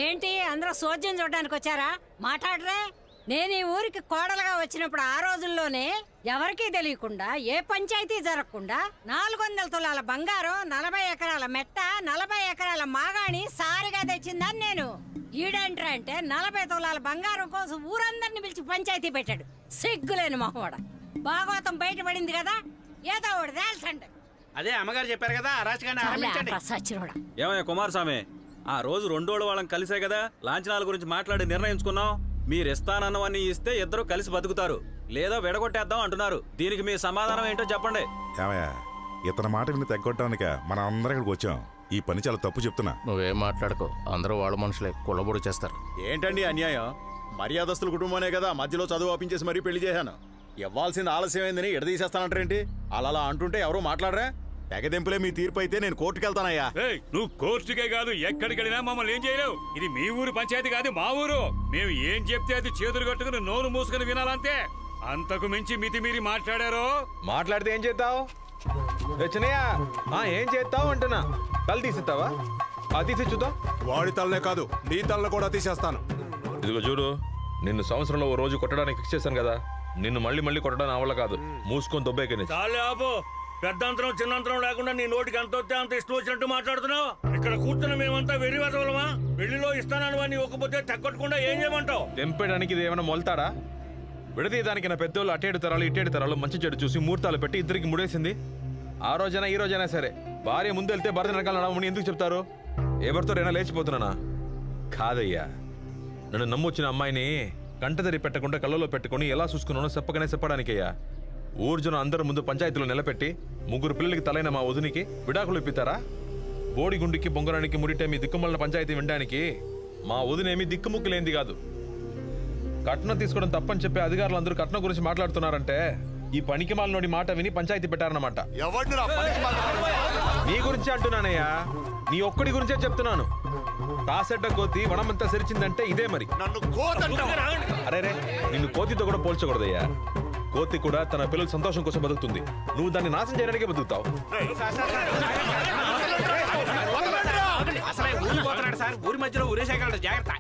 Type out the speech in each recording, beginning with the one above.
ఏంటి అందరూ సోద్యం చూడడానికి వచ్చారా? మాట్లాడరే. నేను ఈ ఊరికి కోడలుగా వచ్చినప్పుడు ఆ రోజుల్లోనే ఎవరికీ తెలియకుండా ఏ పంచాయతీ జరగకుండా 400 తులాల బంగారం, 40 ఎకరాల మెట్ట, 40 ఎకరాల మాగాణి సారిగా తెచ్చిందని నేను. ఈడంట్రా అంటే 40 తులాల బంగారం కోసం ఊరందరిని పిలిచి పంచాయతీ పెట్టాడు. సిగ్గులేని మొహవాడ. భాగవతం బయటపడింది కదా, ఏదో ఒకటి తేల్చండి. అదే అమ్మగారు చెప్పారు కదా, ఏమయ్య కుమారస్వామి, ఆ రోజు 2 రోజుల వాళ్ళం కలిసే కదా లాంఛనాల గురించి మాట్లాడి నిర్ణయించుకున్నాం. మీరు ఇస్తానన్నవన్నీ ఇస్తే ఇద్దరు కలిసి బతుకుతారు, లేదా విడగొట్టేద్దాం అంటున్నారు. దీనికి మీ సమాధానం ఏంటో చెప్పండి. ఏమయ్యా, ఇతని మాట విని తగ్గొట్టడానిక మనం అందరం ఇక్కడికి వచ్చాం. ఈ పని చాలా తప్పు చెప్తున్నా. నువ్వేం మాట్లాడుకో, అందరూ వాళ్ళ మనుషులే, కుళ్ళబొడి చేస్తారు. ఏంటండి అన్యాయం? మర్యాదస్తుల కుటుంబమే కదా మధ్యలో చదువు ఆపించేసి మరీ పెళ్లి చేశాను. ఇవ్వాల్సింది ఆలస్యమైందని ఎడదీసేస్తానంటారేంటి? అలా అంటుంటే ఎవరో మాట్లాడరా? తెగదెంపులే మీ తీర్పు అయితే నేను కోర్టుకు వెళ్తానయ్యా. నువ్వు కోర్టుకే కాదు ఎక్కడికి వెళ్ళినా మమ్మల్ని ఏం చేయలేవు. ఇది మీ ఊరు పంచాయతీ కాదు, మా ఊరు. మేము ఏం చెప్తే అది చేతులు కట్టుకుని నోరు మూసుకుని వినాలంతే. అంతకు మించి మితిమీరి మాట్లాడారో మాట్లాడితే ఏం చేస్తావు? ఏం చేస్తావు అంటున్నా. తల తీసిస్తావా? తీసి చూద్దాం. వాడి తలనే కాదు, నీ తలను కూడా తీసేస్తాను. ఇదిగో చూడు, నిన్ను సంవత్సరంలో ఓ రోజు కొట్టడానికి ఫిక్స్ చేశాను కదా, నిన్ను మళ్ళీ మళ్ళీ కొట్టడం నా వల్ల కాదు. మూసుకొని దొబ్బేకని. చాలే ఆపు. పెద్దంతరం చిన్నంతరం లేకుండా నీ నోటికి ఎంత వస్తే అంత ఇష్టం వచ్చినట్టు మాట్లాడుతున్నావు. ఇక్కడ కూర్చున్న మేమంతా వెర్రి వెదవలమా? పెళ్లిలో ఇస్తానని వాడిని ఒక్కపోతే తగ్గొట్టకుండా ఏం చేయమంటావు? తెంపేయడానికి ఇది ఏమైనా మొలతాడా? విడదీయడానికి నా పెద్దోళ్ళు అటేడు తరాలు ఇటేడు తరాలు మంచి చెడు చూసి ముహూర్తాలు పెట్టి ఇద్దరికి ముడేసింది. ఆ రోజైనా ఈ రోజైనా సరే భార్య ముందు వెళ్తే భర్త వెనకాల నడవమని ఎందుకు చెప్తారు? ఎవరితో రేనా లేచిపోతున్నానా? కాదయ్యా, నన్ను నమ్మొచ్చిన అమ్మాయిని కంటదరి పెట్టకుండా కళ్ళలో పెట్టుకుని ఎలా చూసుకున్నానో చెప్పగానే చెప్పడానికయ్యా. ఊర్జున అందరి ముందు పంచాయతీలో నిలబెట్టి 3 పిల్లలకి తలైన మా వదినికి విడాకులు ఇప్పితారా? బోడిగుండికి బొంగరానికి ముడిటే మీ దిక్కుమల్ల పంచాయతీ వినడానికి మా వదినేమి దిక్కుముక్కు లేనిది కాదు. కట్నం తీసుకోవడం తప్పని చెప్పి అధికారులు అందరూ కట్నం గురించి మాట్లాడుతున్నారంటే ఈ పనికి మాలినోడి మాట విని పంచాయతీ పెట్టారన్నమాట. నీ గురించి అంటున్నానయ్యా, నీ ఒక్కడి గురించే చెప్తున్నాను. కాసెడ్డ కోతి వనమంతా సెరిచిందంటే ఇదే మరి. అరే రే, నిన్ను కోతితో కూడా పోల్చకూడదయ్యా. కోతి కూడా తన పిల్లల సంతోషం కోసం బతుకుతుంది, నువ్వు దాన్ని నాశనం చేయడానికే బతుకుతావు. ఊరి మధ్యలో ఊరేసేయగలడు, జాగ్రత్త.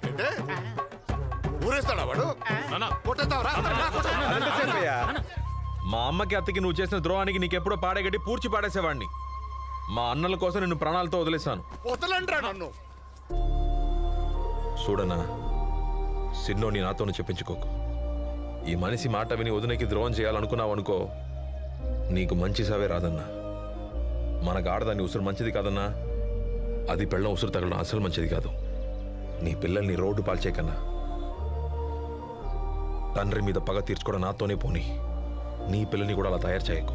మా అమ్మకి అత్తకి నువ్వు చేసిన ద్రోహానికి నీకెప్పుడో పాడేగట్టి పూడ్చి పాడేసేవాడిని. మా అన్నల కోసం నిన్ను ప్రాణాలతో వదిలేశాను. చూడనా, సిన్నోని నాతోనే చెప్పించుకోకు. ఈ మనిషి మాట విని వదినకి ద్రోహం చేయాలనుకున్నావు అనుకో, నీకు మంచి సావే రాదన్నా. మనకు ఆడదాన్ని ఉసురు మంచిది కాదన్నా. అది పెళ్ళం ఉసురు తగలడం అసలు మంచిది కాదు. నీ పిల్లల్ని రోడ్డు పాల్చేకన్నా తండ్రి మీద పగ తీర్చుకోవడం నాతోనే పోనీ. నీ పిల్లల్ని కూడా అలా తయారు చేయకు.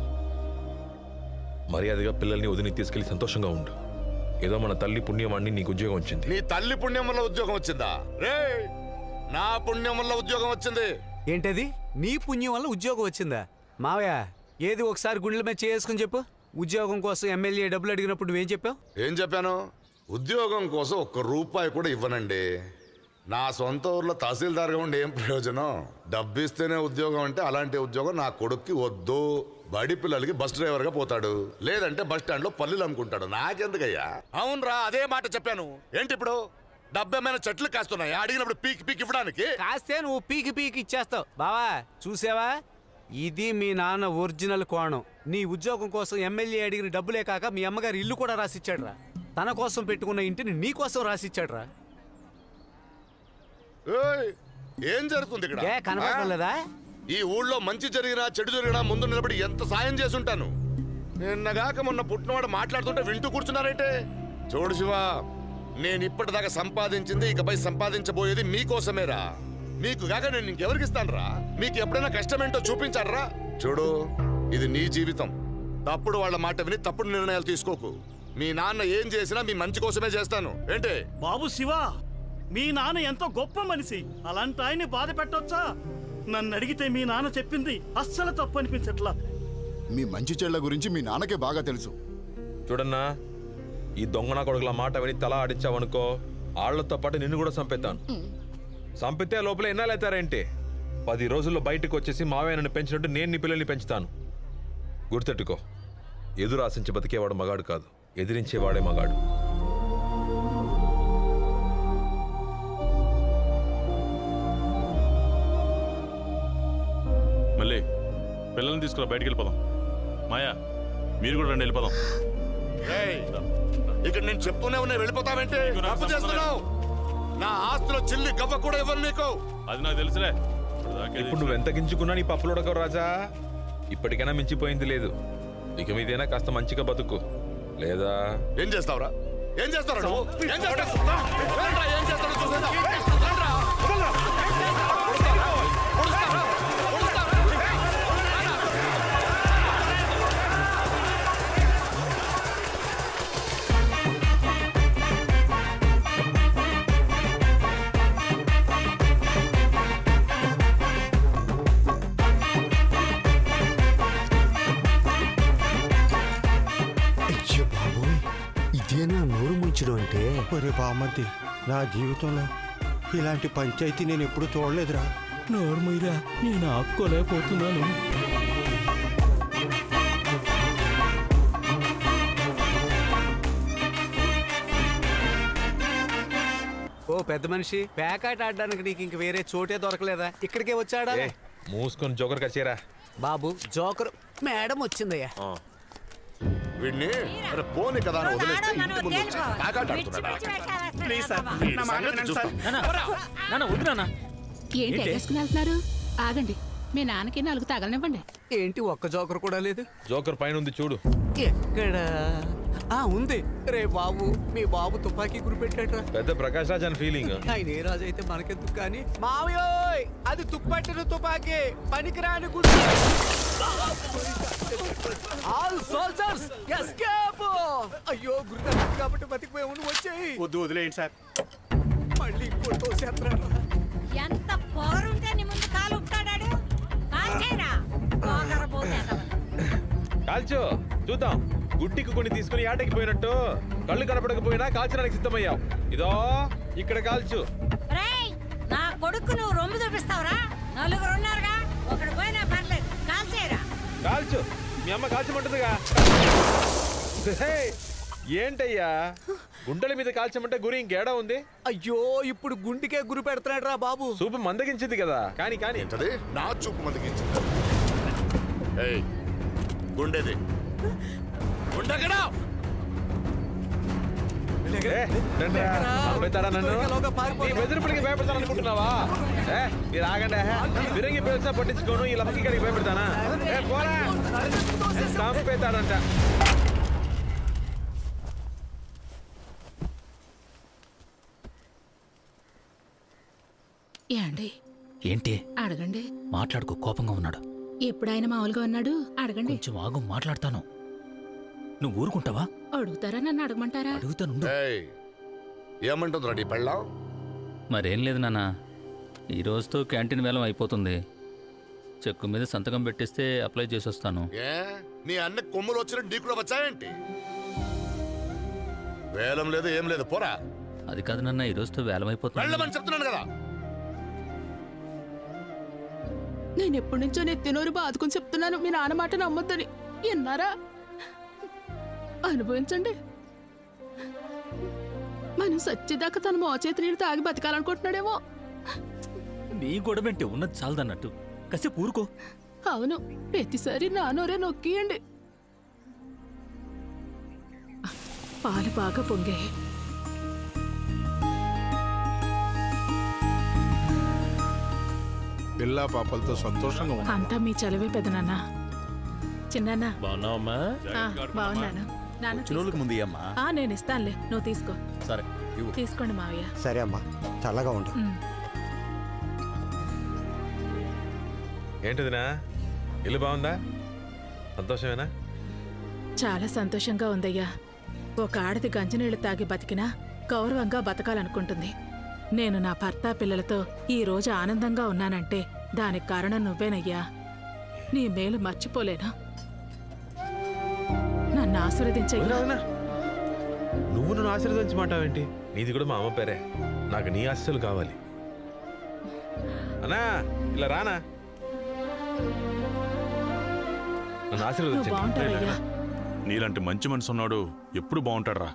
మర్యాదగా పిల్లల్ని వదిని తీసుకెళ్లి సంతోషంగా ఉండు. ఏదో మన తల్లి పుణ్యమాన్ని నీకు ఉద్యోగం వచ్చింది. నీ తల్లి పుణ్యం వల్ల ఉద్యోగం వచ్చిందా? రే, నా పుణ్యం వల్ల ఉద్యోగం వచ్చింది. ఏంటది? నీ పుణ్యం వల్ల ఉద్యోగం వచ్చిందా? మావయ్య, ఏది ఒకసారి గుండెల మీద చేసుకుని చెప్పు. ఉద్యోగం కోసం ఎమ్మెల్యే డబ్బులు అడిగినప్పుడు నువ్వేం చెప్పావు? ఏం చెప్పాను? ఉద్యోగం కోసం ₹1 కూడా ఇవ్వనండి. నా సొంత ఊర్లో తహసీల్దార్గా ఉండి ఏం ప్రయోజనం? డబ్బిస్తేనే ఉద్యోగం అంటే అలాంటి ఉద్యోగం నా కొడుక్కి వద్దు. బడి పిల్లలకి బస్ డ్రైవర్గా పోతాడు, లేదంటే బస్ స్టాండ్లో పల్లీలు అమ్ముకుంటాడు. నాకెందుకయ్యా? అవునరా, అదే మాట చెప్పాను. ఏంటి ఇప్పుడు డబ్బేమైనా చెట్లు కాస్తున్నాయా? అడిగినప్పుడు పీకి పీకి ఇవ్వడానికి? కాస్తే నువ్వు పీకి పీకి ఇచ్చేస్తావు. బావా చూసావా, ఇది మీ నాన్న ఒరిజినల్ కోణం. నీ ఉద్యోగం కోసం ఎమ్మెల్యే అడిగిన డబ్బులే కాక మీ అమ్మగారు ఇల్లు కూడా రాసిచ్చాడురా. తన కోసం పెట్టుకున్న ఇంటిని నీ కోసం రాసిచ్చాడురా. ఏం జరుగుతుంది ఇక్కడ? కనపడలేదా? ఈ ఊళ్ళో మంచి జరిగినా చెడు జరిగినా ముందు నిలబడి ఎంత సాయం చేసుంటాను. నిన్నగాక మొన్న పుట్టినవాడు మాట్లాడుతుంటే వింటూ కూర్చున్నారంటే. చూడు శివా, నేను ఇప్పటిదాకా సంపాదించింది ఇకపై సంపాదించబోయేది మీకోసమేరా. మీకు కాక నేను ఇంకెవరికి ఇస్తానురా? మీకు ఎప్పుడైనా కష్టమేంటో చూపించారా? చూడు, ఇది నీ జీవితం. తప్పుడు వాళ్ళ మాట విని తప్పుడు నిర్ణయాలు తీసుకోకు. మీ నాన్న ఏం చేసినా మీ మంచి కోసమే చేస్తాను. ఏంటి బాబు శివా, మీ నాన్న ఎంతో గొప్ప మనిషి. అలాంటి ఆయన్ని బాధ పెట్టొచ్చా? నన్ను అడిగితే మీ నాన్న చెప్పింది అస్సలు తప్పు అనిపించట్లా. మీ మంచి చెడ్ల గురించి మీ నాన్నకే బాగా తెలుసు. చూడన్నా, ఈ దొంగన కొడుకుల మాట విని తల ఆడించావనుకో, ఆళ్లతో పాటు నిన్ను కూడా చంపేస్తాను. చంపితే లోపల ఎన్నాళ్ళైతారేంటి? 10 రోజుల్లో బయటకు వచ్చేసి మావయ్యను పెంచినట్టు నేను నీ పిల్లల్ని పెంచుతాను. గుర్తెట్టుకో, ఎదురు ఆశించి బతికేవాడు మగాడు కాదు, ఎదిరించేవాడే మగాడు. పిల్లల్ని తీసుకురా, బయటికి వెళ్ళిపోదాం. మాయా, మీరు కూడా రండి, వెళ్ళిపోదాం. ఇక్కడ నేను చెప్తూనే ఉన్నా, వెళ్ళిపోతావేంటి? తప్పు చేస్తున్నావు. నా ఆస్తిలో చిల్లి గవ్వ కూడా ఇవ్వను నీకు. అది నాకు తెలుసులే. ఇప్పుడు నువ్వు ఎంత గించుకున్నా నీ పప్పులు ఉడకవు రాజా. ఇప్పటికైనా మించిపోయింది లేదు. ఇక మీదైనా కాస్త మంచిగా బతుకు, లేదా ఏం చేస్తావురా? ఏం చేస్తావు నువ్వు? ఏం చేస్తావు? ఏం చేస్తావు చూసేదా? ఇదేనా నోరు ముంచడం అంటే? ఒరే బామ్మర్ది, నా జీవితంలో ఇలాంటి పంచాయతీ నేను ఎప్పుడు చూడలేదురా. నోరు ముయ్యరా, నేను ఆపుకోలేకపోతున్నాను. ఓ పెద్ద మనిషి, ప్యాకాట్ ఆడడానికి నీకు ఇంక వేరే చోటే దొరకలేదా? ఇక్కడికే వచ్చాడా? మూసుకొని జోకర్ కచ్చేరా బాబు. జోకర్ మేడం వచ్చిందయ్యా. వీడిని పోనీ కదా అని వదిలేస్తే ఇంటి ముందు వచ్చి ప్యాకాట్ ఆడుతున్నాడా? ఏంటి ఎగేసుకుని వెళ్తున్నారు? ఆగండి, మీ నాన్నకి 4 తగలనివ్వండి. ఏంటి ఒక్క జోకర్ కూడా లేదు? జోకర్ పైన ఉంది చూడు. ఎక్కడా? ఉంది. రే బాబు, మీ బాబు తుపాకీ గురిపెట్టాడ్రా. పెద్ద ప్రకాష్ రాజ్ అని ఫీలింగ్. ఆయన ఏ రాజు అయితే మనకెందుకు కానీ. మావయోయ్, అది తుప్పట్టిన తుపాకీ, పనికిరాని గురి. All soldiers escape. అయ్యో, గురి తప్పింది కాబట్టి బతికిపోయావు. నువ్వు వచ్చేయి. వద్దు, వదిలేయండి సార్. మళ్ళీ ఇంకోటి తోసేస్తున్నాడు. ఎంత పొగరుంటే నీ ముందు కాలు ఉంటాడాడు. కాల్చేరా, కాల్చో చూద్దాం. గుడ్డికి కొన్ని తీసుకుని ఆటకి పోయినట్టు కళ్ళు కనపడకపోయినా కాల్చడానికి సిద్ధమయ్యావు. ఇదో ఇక్కడ కాల్చు. నా కొడుకు నువ్వు రొమ్ము చూపిస్తావురా? 4 ఉన్నారుగా, ఒకడు పోయినా పర్లేదు. కాల్చేరా. కాల్చు, మీ అమ్మ కాల్చమంటుందిగా. ఏంటయ్యా, గుండెల మీద కాల్చమంటే గురి ఇంకేడా ఉంది? అయ్యో, ఇప్పుడు గుండెకే గురి పెడుతున్నాడు రా బాబు. చూపు మందగించింది కదా. కానీ నా చూపు మందగించింది. గుండెది గుండెగడా బెదిరిపడికి భయపెడతాను అనుకుంటున్నావా? మీరు ఆగండి. ఫిరంగి పేల్సా పట్టించుకోను, ఈ లమ్మకి గడికి భయపెడతానా? చంపేతాడంట. ఏంటి అడగండి. మాట్లాడుకో, కోపంగా ఉన్నాడు. ఎప్పుడు ఆయన మామూలుగా ఉన్నాడు? అడగండి. కొంచెం ఆగు, మాట్లాడతాను. నువ్వు ఊరుకుంటావా? అడుగుతారా, నన్ను అడగమంటారా? అడుగుతాను. ఏమంటుందిరా నీ పెళ్ళాం? మరేం లేదు నాన్న, ఈ రోజుతో క్యాంటీన్ వేలం అయిపోతుంది. చెక్కు మీద సంతకం పెట్టిస్తే అప్లై చేసి వస్తాను. నీ అన్న కొమ్ములు వచ్చిన నీకు కూడా వచ్చాయేంటి? వేలం లేదు, ఏం లేదు, పోరా. అది కాదు నాన్న, ఈ రోజుతో వేలం అయిపోతుంది. వెళ్ళమని చెప్తున్నాను కదా. నేను ఎప్పటి నుంచో నెత్తినోరు బాదుకుని చెప్తున్నాను, మీ నాన్న మాట నమ్మొద్దని. విన్నారా? అనుభవించండి. మనం సచ్చిదాకా తన మోచేతి నీళ్ళు తాగి బతకాలనుకుంటున్నాడేమో. నీ గొడవంటే ఉన్నది చాలదన్నట్టు కాసేపు ఊరుకో. అవును, ప్రతిసారి నానోరే నొక్కియండి. పాలు బాగా పొంగాయి. పిల్ల పాపలతో సంతోషంగా ఉంది. అంతా మీ చలవే పెదనాన్న. చిన్నాన్న బాగున్నావమ్మా? బాగున్నాను. ముందు అమ్మా. నేను ఇస్తానులే, నువ్వు తీసుకో. సరే తీసుకోండి మావయ్య. సరే అమ్మా, చల్లగా ఉండు. ఏంటిదినా, ఇల్లు బాగుందా? సంతోషమేనా? చాలా సంతోషంగా ఉందయ్యా. ఒక ఆడది గంజనీళ్లు తాగి బతికినా గౌరవంగా బతకాలనుకుంటుంది. నేను నా భర్త పిల్లలతో ఈ రోజు ఆనందంగా ఉన్నానంటే దానికి కారణం నువ్వేనయ్యా. నీ మేలు మర్చిపోలేను. నన్ను ఆశీర్వదించయ్యా. నువ్వు నన్ను ఆశీర్వదించమంటావేంటి? నీది కూడా మా అమ్మ పేరే. నాకు నీ ఆశీస్సులు కావాలి. అన్నా, ఇలా రానా, నన్ను ఆశీర్వదించండి. నీలాంటి మంచి మనసు ఉన్నాడు ఎప్పుడు బాగుంటాడు రా.